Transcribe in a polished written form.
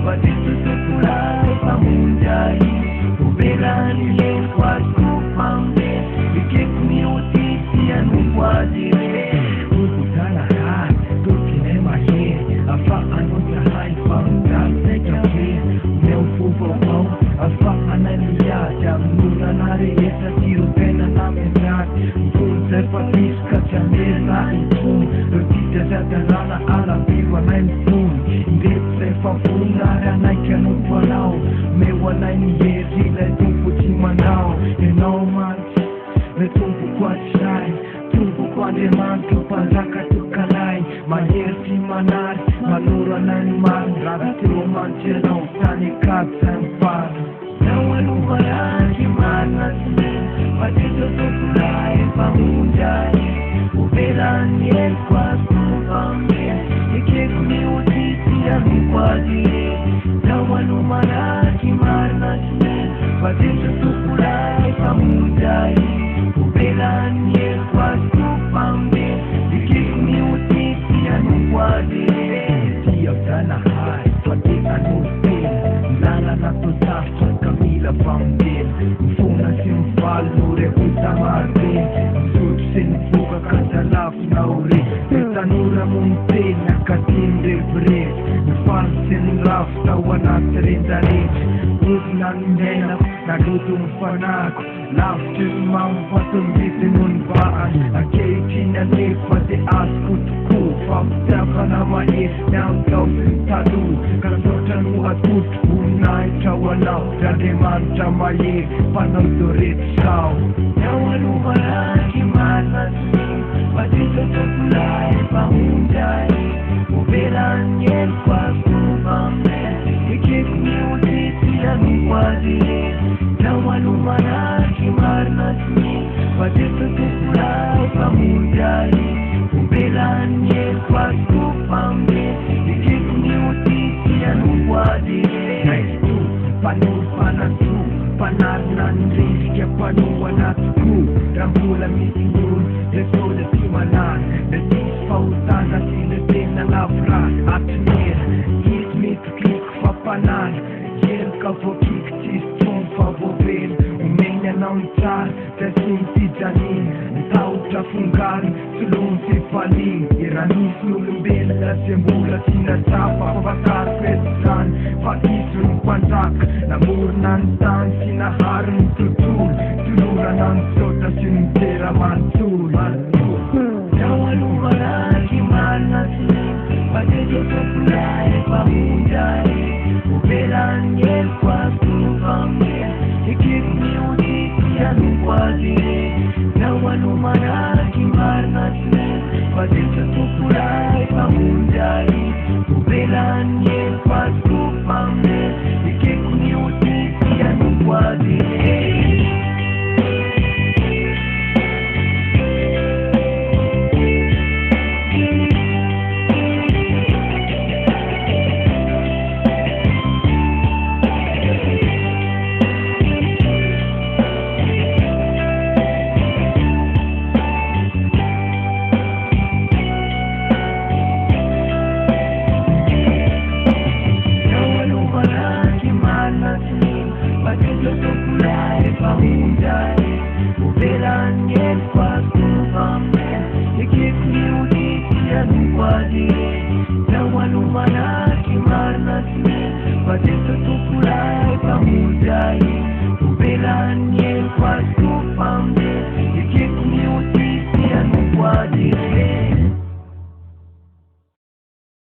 Badito tukulay pamunday Ubelan yen kwa kupambe Ikek miuti siyan mwadire Ututala hai tukinema he Afa anutahay pamdas nekake Meu fubo mau Afa analiya Jamuna nari yesa tiro pena na mesat Punse patis kachamir na itun Rotita jatarana ala biwa na itun Indepse fafunara na ikanut wanao Me wala ni yesi le tumpu chimanao No man Le tumpu kwa chai Tumpu kwa deman Tupazaka tukalai Mahesi manar Manura na ni man Raga tiro manchelo Tani katsan pan Nawalubaraki manasme Badito tukulai pamunjai Ubelan yen kwa kupambe Ikekumi utisi ya mikwadire Nawalubaraki manasme Badito tukulai pamunjai Ubelan yen kwa kupambe Ikekumi utisi ya mikwadire Tiyo tana hai Pati anusin Nala na tutasa Kamila Pambin Mfuna simfal Nure utamartin Msut sinfuka katalaf na uri Metanura muntin Nakatin rebre Mfal sin rafta Wanatrindarit Udnan menap Nagutum fanak Laftin mampatum Bitinun baan Akeitin na nipati askut ku Faptaka na mais Now tawsin tadu Kasotan muhatut Unay tawalaw Dademan tamaye Panagdurit saw Nawalubaraki manasmi Badito tukulay pamunjay Ubelan yen kwa kupambe Ikekumi utisi ya mikwadire Nawalubaraki manasmi Badito tukulay pamunjay Ubelan yen kwa kupambe Ikekumi utisi ya mikwadire Panur panatu Panarnan risk ya panuwa na tuku Rambula mitinun Lesoda simanan Letis pautan na sinatin na lafra At nir Ismit klik fapanan Yen kavokik tistum favobel Umenya na untar Tesim tijanin Tau trafungan Sulung sipaling Iranis nulumbel Sembula sinatapa Pabakar petsan Pakisun pantak Namurnan tan sinaharan tutul Tuluran ang sota sinitera mantul Nawalubaraki manasmi Badito tukulay pamunjay Ubelan yen kwa kupambe Ikekumi utisi ya mikwadire Nawalubaraki manasmi Badito tukulay pamunjay Ubelan yen kwa kupambe Ikekumi utisi ya mikwadire Badito tukulay pamunjay Ubelan yen kwa kupambe Ikekumi utisi ya mikwadire Nawalubaraki manasmi Badito tukulay pamunjay